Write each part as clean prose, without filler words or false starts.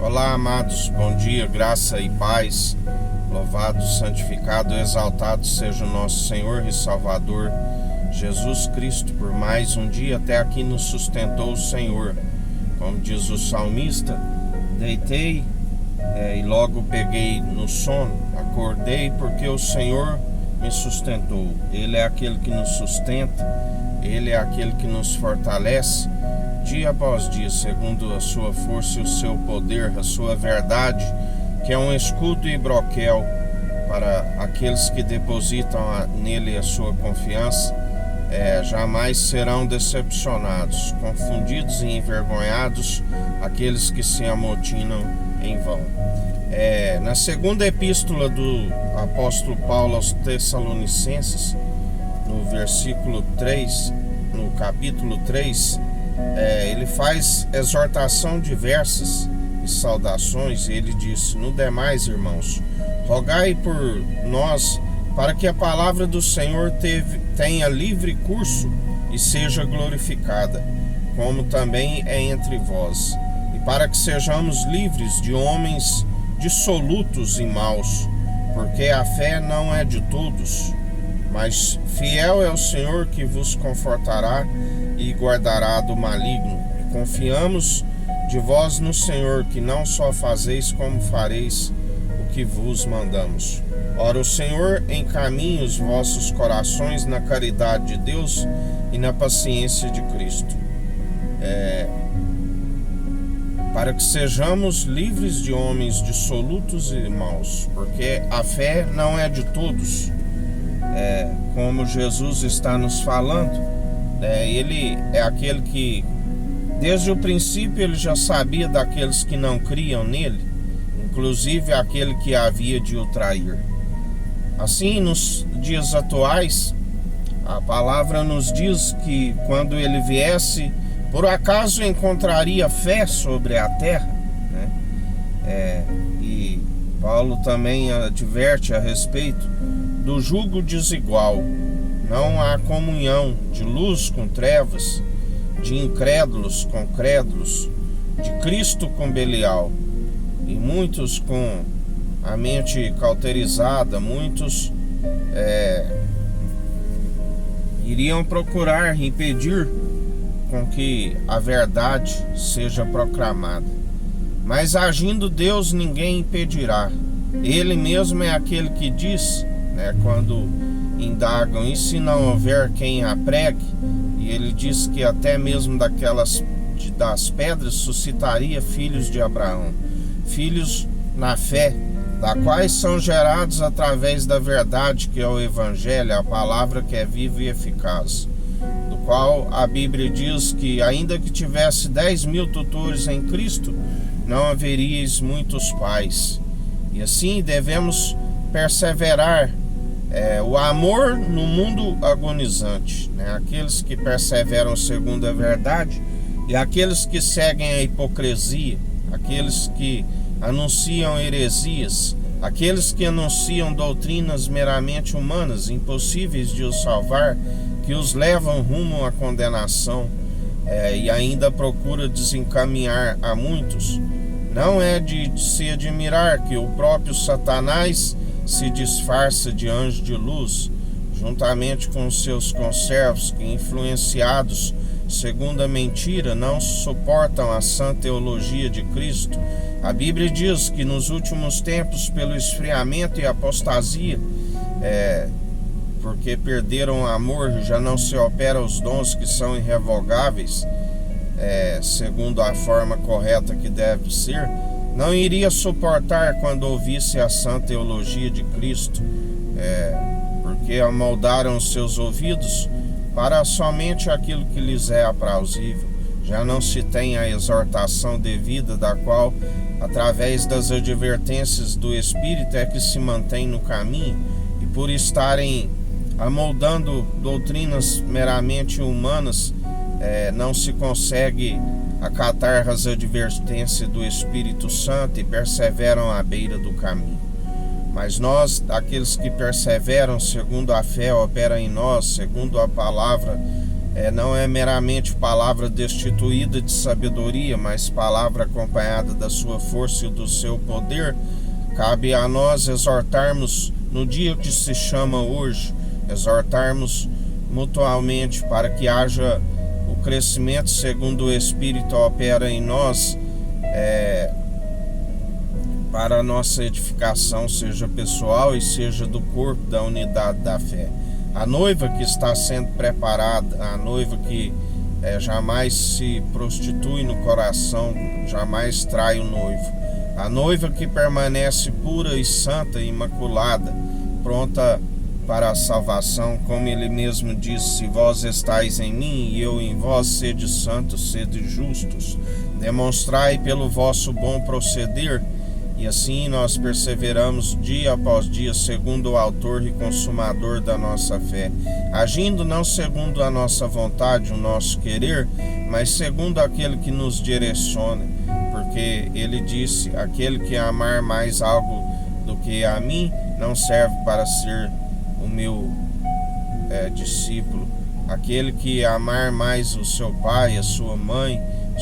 Olá, amados, bom dia, graça e paz. Louvado, santificado, exaltado seja o nosso Senhor e Salvador Jesus Cristo. Por mais um dia até aqui nos sustentou o Senhor. Como diz o salmista, deitei e logo peguei no sono, acordei porque o Senhor me sustentou. Ele é aquele que nos sustenta, Ele é aquele que nos fortalece dia após dia, segundo a sua força e o seu poder, a sua verdade, que é um escudo e broquel para aqueles que depositam nele a sua confiança. Jamais serão decepcionados, confundidos e envergonhados aqueles que se amotinam em vão. Na segunda epístola do apóstolo Paulo aos Tessalonicenses, no versículo 3, no capítulo 3, ele faz exortação diversas e saudações. Ele disse: no demais, irmãos, rogai por nós para que a palavra do Senhor tenha livre curso e seja glorificada, como também é entre vós, e para que sejamos livres de homens dissolutos e maus, porque a fé não é de todos, mas fiel é o Senhor que vos confortará e guardará do maligno. E confiamos de vós no Senhor, que não só fazeis, como fareis o que vos mandamos. Ora, o Senhor encaminha os vossos corações na caridade de Deus e na paciência de Cristo, para que sejamos livres de homens dissolutos e maus, porque a fé não é de todos. Como Jesus está nos falando, ele é aquele que desde o princípio ele já sabia daqueles que não criam nele, inclusive aquele que havia de o trair. Assim, nos dias atuais, a palavra nos diz que quando ele viesse, por acaso encontraria fé sobre a terra, e Paulo também adverte a respeito do jugo desigual. Não há comunhão de luz com trevas, de incrédulos com crédulos, de Cristo com Belial. E muitos com a mente cauterizada, muitos iriam procurar impedir com que a verdade seja proclamada. Mas agindo Deus, ninguém impedirá. Ele mesmo é aquele que diz, quando indagam: e se não houver quem a pregue? E ele diz que até mesmo das pedras suscitaria filhos de Abraão, filhos na fé, da quais são gerados através da verdade, que é o Evangelho, a palavra que é viva e eficaz, do qual a Bíblia diz que ainda que tivesse 10.000 tutores em Cristo, não haveríeis muitos pais. E assim devemos perseverar. O amor no mundo agonizante, aqueles que perseveram segundo a verdade e aqueles que seguem a hipocrisia, aqueles que anunciam heresias, aqueles que anunciam doutrinas meramente humanas, impossíveis de os salvar, que os levam rumo à condenação, e ainda procura desencaminhar a muitos. Não é de se admirar que o próprio Satanás se disfarça de anjo de luz, juntamente com os seus conservos, que, influenciados segundo a mentira, não suportam a sã teologia de Cristo. A Bíblia diz que nos últimos tempos, pelo esfriamento e apostasia, porque perderam o amor, já não se opera os dons que são irrevogáveis, segundo a forma correta que deve ser, não iria suportar quando ouvisse a sã teologia de Cristo, porque amoldaram os seus ouvidos para somente aquilo que lhes é aprauzível. Já não se tem a exortação devida, da qual, através das advertências do Espírito, é que se mantém no caminho, e por estarem amoldando doutrinas meramente humanas, não se consegue acatar as advertências do Espírito Santo e perseveram à beira do caminho. Mas nós, aqueles que perseveram segundo a fé opera em nós, segundo a palavra não é meramente palavra destituída de sabedoria, mas palavra acompanhada da sua força e do seu poder. Cabe a nós exortarmos no dia que se chama hoje, exortarmos mutuamente para que haja o crescimento segundo o Espírito opera em nós, para a nossa edificação, seja pessoal e seja do corpo, da unidade da fé. A noiva que está sendo preparada, a noiva que jamais se prostitui no coração, jamais trai o noivo. A noiva que permanece pura e santa e imaculada, pronta para a salvação, como ele mesmo disse: se vós estáis em mim e eu em vós, sede santos, sede justos, demonstrai pelo vosso bom proceder. E assim nós perseveramos dia após dia, segundo o autor e consumador da nossa fé, agindo não segundo a nossa vontade, o nosso querer, mas segundo aquele que nos direciona, porque ele disse: aquele que amar mais algo do que a mim, não serve para ser o meu discípulo. Aquele que amar mais o seu pai, a sua mãe,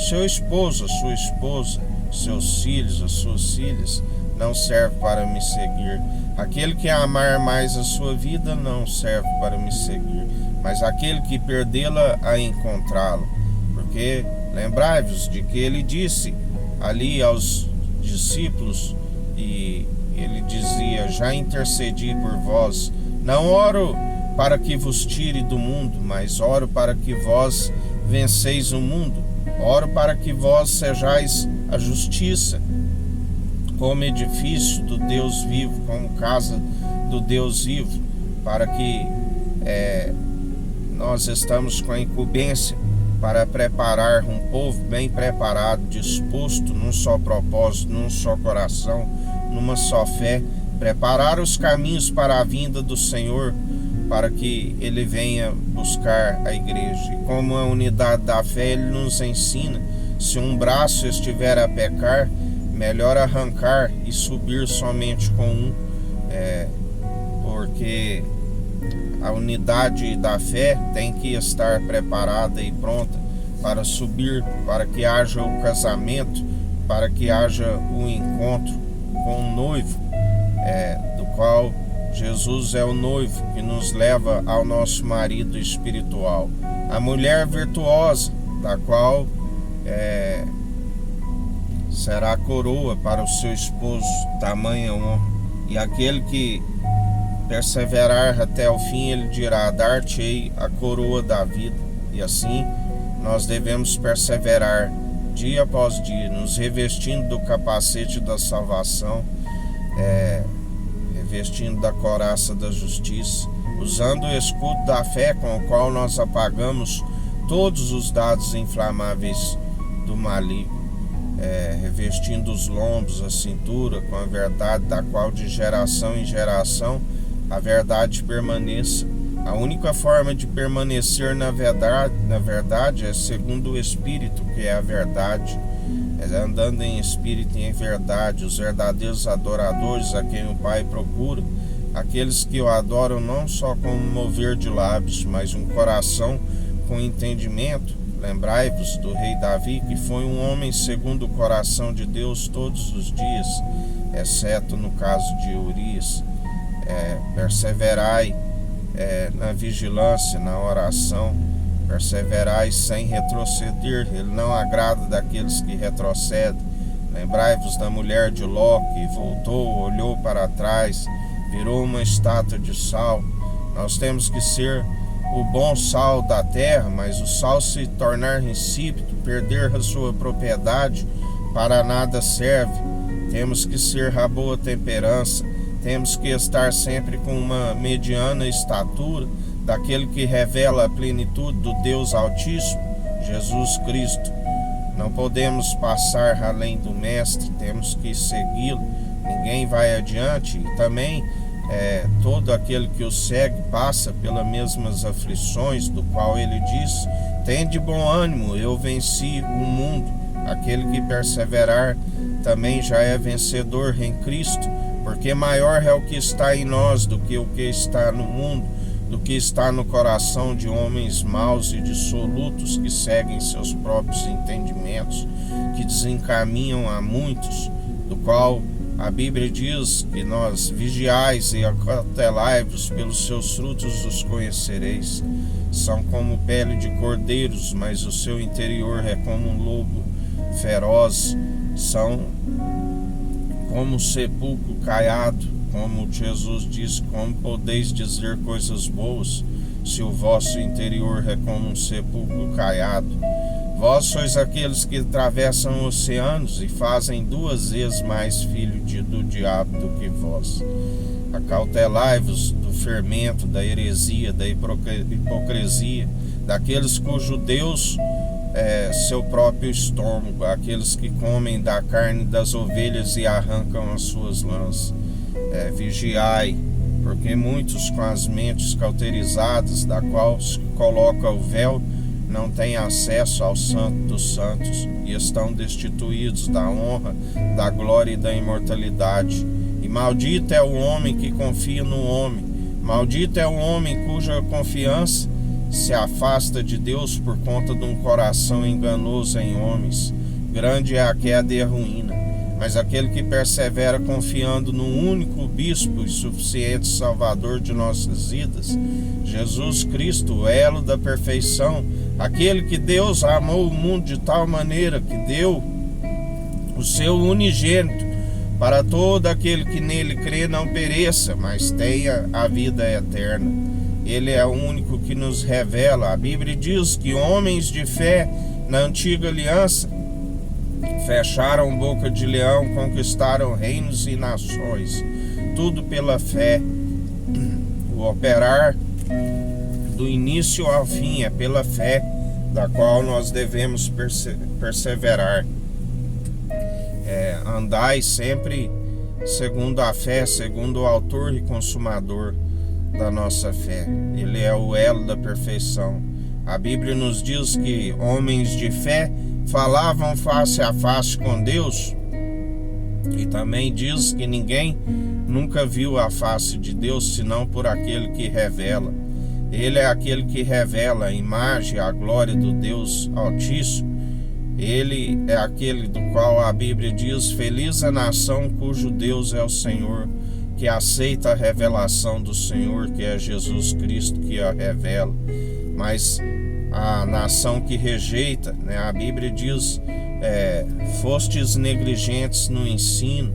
seu esposo, a sua esposa, seus filhos, as suas filhas, não serve para me seguir. Aquele que amar mais a sua vida não serve para me seguir, mas aquele que perdê-la a encontrá-lo. Porque lembrai-vos de que ele disse ali aos discípulos, e ele dizia: já intercedi por vós, não oro para que vos tire do mundo, mas oro para que vós venceis o mundo. Oro para que vós sejais a justiça, como edifício do Deus vivo, como casa do Deus vivo, para que nós estamos com a incumbência para preparar um povo bem preparado, disposto num só propósito, num só coração, numa só fé, preparar os caminhos para a vinda do Senhor, para que ele venha buscar a igreja. E como a unidade da fé, ele nos ensina: se um braço estiver a pecar, melhor arrancar e subir somente com um, porque a unidade da fé tem que estar preparada e pronta para subir, para que haja o casamento, para que haja o encontro com o noivo, do qual Jesus é o noivo que nos leva ao nosso marido espiritual. A mulher virtuosa, da qual será a coroa para o seu esposo, tamanha honra. E aquele que perseverar até o fim, ele dirá: dar-te-ei a coroa da vida. E assim nós devemos perseverar dia após dia, nos revestindo do capacete da salvação, revestindo da couraça da justiça, usando o escudo da fé, com o qual nós apagamos todos os dados inflamáveis do maligno, revestindo os lombos, a cintura com a verdade, da qual de geração em geração a verdade permaneça. A única forma de permanecer na verdade é segundo o Espírito, que é a verdade, andando em espírito e em verdade. Os verdadeiros adoradores, a quem o Pai procura, aqueles que o adoram não só com um mover de lábios, mas um coração com entendimento. Lembrai-vos do rei Davi, que foi um homem segundo o coração de Deus todos os dias, exceto no caso de Urias. Perseverai na vigilância, na oração, perseverai sem retroceder. Ele não agrada daqueles que retrocedem. Lembrai-vos da mulher de Ló, que voltou, olhou para trás, virou uma estátua de sal. Nós temos que ser o bom sal da terra, mas o sal se tornar insípido, perder a sua propriedade, para nada serve. Temos que ser a boa temperança, temos que estar sempre com uma mediana estatura, daquele que revela a plenitude do Deus Altíssimo, Jesus Cristo. Não podemos passar além do Mestre, temos que segui-lo. Ninguém vai adiante, e também todo aquele que o segue passa pelas mesmas aflições, do qual ele diz: tende bom ânimo, eu venci o mundo. Aquele que perseverar também já é vencedor em Cristo, porque maior é o que está em nós do que o que está no mundo. do que está no coração de homens maus e dissolutos que seguem seus próprios entendimentos, que desencaminham a muitos, do qual a Bíblia diz que nós vigiais e acautelai-vos, pelos seus frutos os conhecereis. São como pele de cordeiros, mas o seu interior é como um lobo feroz. São como sepulcro caiado, como Jesus diz: como podeis dizer coisas boas, se o vosso interior é como um sepulcro caiado? Vós sois aqueles que atravessam oceanos e fazem 2 vezes mais filho do diabo do que vós. Acautelai-vos do fermento, da heresia, da hipocrisia, daqueles cujo Deus é seu próprio estômago, aqueles que comem da carne das ovelhas e arrancam as suas lãs. Vigiai, porque muitos com as mentes cauterizadas, da qual se coloca o véu, não têm acesso ao Santo dos Santos e estão destituídos da honra, da glória e da imortalidade. E maldito é o homem que confia no homem, maldito é o homem cuja confiança se afasta de Deus por conta de um coração enganoso em homens. Grande é a queda e a ruína, mas aquele que persevera confiando no único bispo e suficiente Salvador de nossas vidas, Jesus Cristo, o elo da perfeição, aquele que Deus amou o mundo de tal maneira que deu o seu unigênito, para todo aquele que nele crê não pereça, mas tenha a vida eterna. Ele é o único que nos revela. A Bíblia diz que homens de fé na antiga aliança fecharam boca de leão, conquistaram reinos e nações, tudo pela fé. O operar do início ao fim é pela fé, da qual nós devemos perseverar. Andai sempre segundo a fé, segundo o autor e consumador da nossa fé. Ele é o elo da perfeição. A Bíblia nos diz que homens de fé falavam face a face com Deus, e também diz que ninguém nunca viu a face de Deus senão por aquele que revela. Ele é aquele que revela a imagem, a glória do Deus Altíssimo. Ele é aquele do qual a Bíblia diz: feliz a nação cujo Deus é o Senhor, que aceita a revelação do Senhor, que é Jesus Cristo que a revela. Mas a nação que rejeita, a Bíblia diz: fostes negligentes no ensino,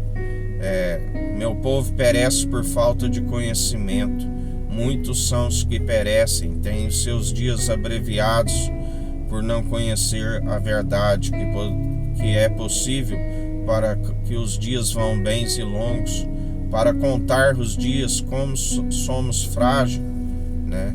meu povo perece por falta de conhecimento. Muitos são os que perecem, têm os seus dias abreviados por não conhecer a verdade, que é possível para que os dias vão bens e longos, para contar os dias como somos frágeis,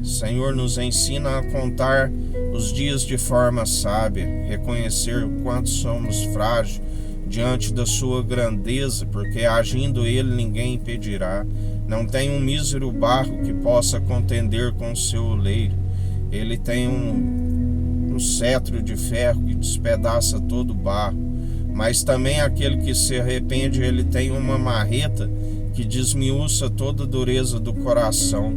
Senhor, nos ensina a contar os dias de forma sábia, reconhecer o quanto somos frágeis diante da sua grandeza, porque agindo ele ninguém impedirá. Não tem um mísero barro que possa contender com o seu oleiro. Ele tem um cetro de ferro que despedaça todo o barro, mas também aquele que se arrepende, ele tem uma marreta que desmiuça toda a dureza do coração,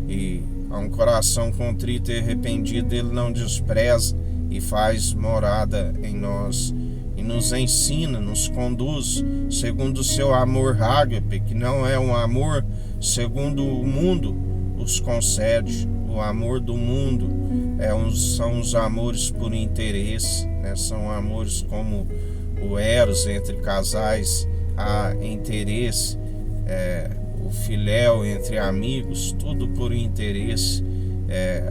e a um coração contrito e arrependido ele não despreza e faz morada em nós, e nos ensina, nos conduz segundo o seu amor ágape, que não é um amor segundo o mundo os concede. O amor do mundo são os amores por interesse, são amores como o eros entre casais, há interesse, o filéu entre amigos, tudo por interesse.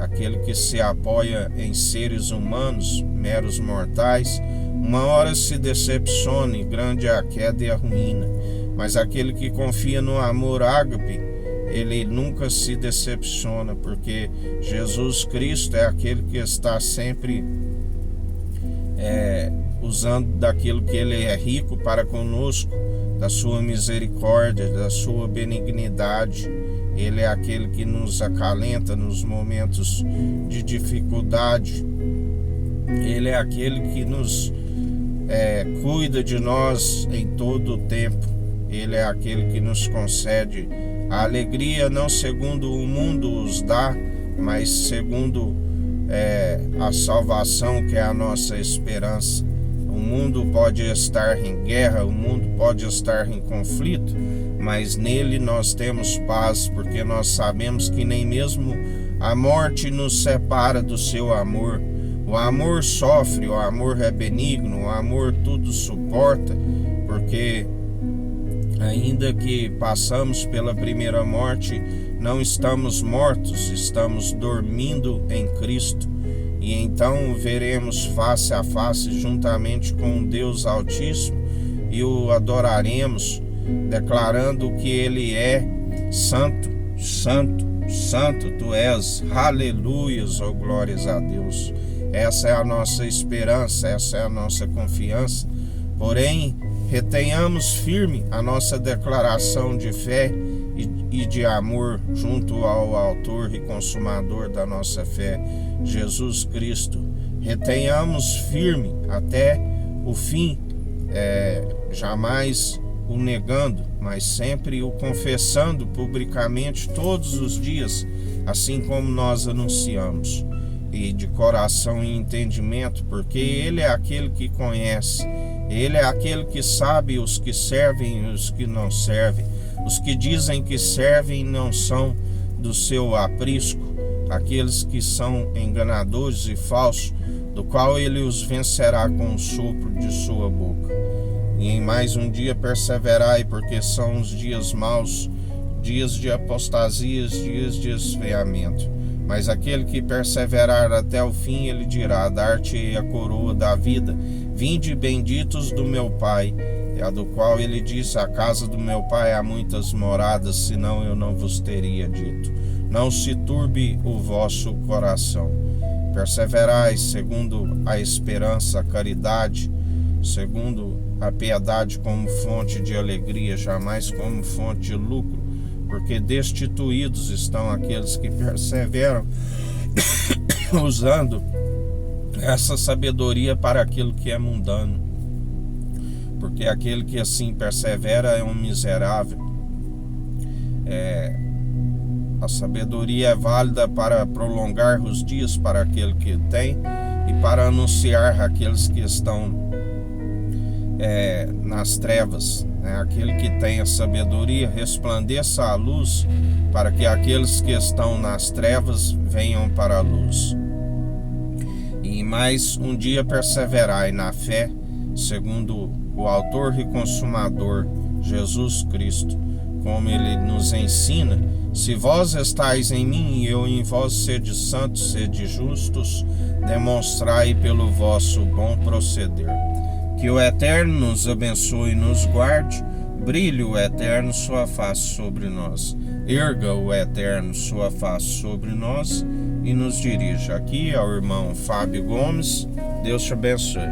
Aquele que se apoia em seres humanos, meros mortais, uma hora se decepciona, e grande é a queda e a ruína. Mas aquele que confia no amor ágape, ele nunca se decepciona, porque Jesus Cristo é aquele que está sempre usando daquilo que ele é rico para conosco, da sua misericórdia, da sua benignidade. Ele é aquele que nos acalenta nos momentos de dificuldade. Ele é aquele que nos cuida de nós em todo o tempo. Ele é aquele que nos concede A alegria não segundo o mundo os dá, mas segundo a salvação, que é a nossa esperança. O mundo pode estar em guerra, o mundo pode estar em conflito, mas nele nós temos paz, porque nós sabemos que nem mesmo a morte nos separa do seu amor. O amor sofre, o amor é benigno, o amor tudo suporta, porque ainda que passamos pela primeira morte, não estamos mortos, estamos dormindo em Cristo. E então veremos face a face juntamente com Deus Altíssimo e o adoraremos, declarando que Ele é santo, santo, santo tu és. Aleluias, oh glórias a Deus. Essa é a nossa esperança, essa é a nossa confiança. Porém, retenhamos firme a nossa declaração de fé e de amor junto ao autor e consumador da nossa fé, Jesus Cristo. Retenhamos firme até o fim, jamais o negando, mas sempre o confessando publicamente todos os dias, assim como nós anunciamos, e de coração e entendimento, porque Ele é aquele que conhece, Ele é aquele que sabe os que servem e os que não servem. Os que dizem que servem não são do seu aprisco, aqueles que são enganadores e falsos, do qual Ele os vencerá com o sopro de sua boca. E em mais um dia perseverai, porque são os dias maus, dias de apostasias, dias de esfriamento. Mas aquele que perseverar até o fim, Ele dirá: dar-te-ei a coroa da vida. Vinde benditos do meu Pai, a do qual Ele disse: a casa do meu Pai há muitas moradas, senão eu não vos teria dito. Não se turbe o vosso coração. Perseverai segundo a esperança, a caridade, segundo a piedade como fonte de alegria, jamais como fonte de lucro, porque destituídos estão aqueles que perseveram usando essa sabedoria para aquilo que é mundano, porque aquele que assim persevera é um miserável. A sabedoria é válida para prolongar os dias para aquele que tem e para anunciar aqueles que estão nas trevas. Aquele que tem a sabedoria resplandeça a luz, para que aqueles que estão nas trevas venham para a luz. E mais um dia perseverai na fé, segundo o autor e consumador Jesus Cristo, como Ele nos ensina: se vós estáis em mim e eu em vós, sede santos, sede justos, demonstrai pelo vosso bom proceder. Que o Eterno nos abençoe e nos guarde, brilhe o Eterno sua face sobre nós, erga o Eterno sua face sobre nós e nos dirija. Aqui é o irmão Fábio Gomes. Deus te abençoe.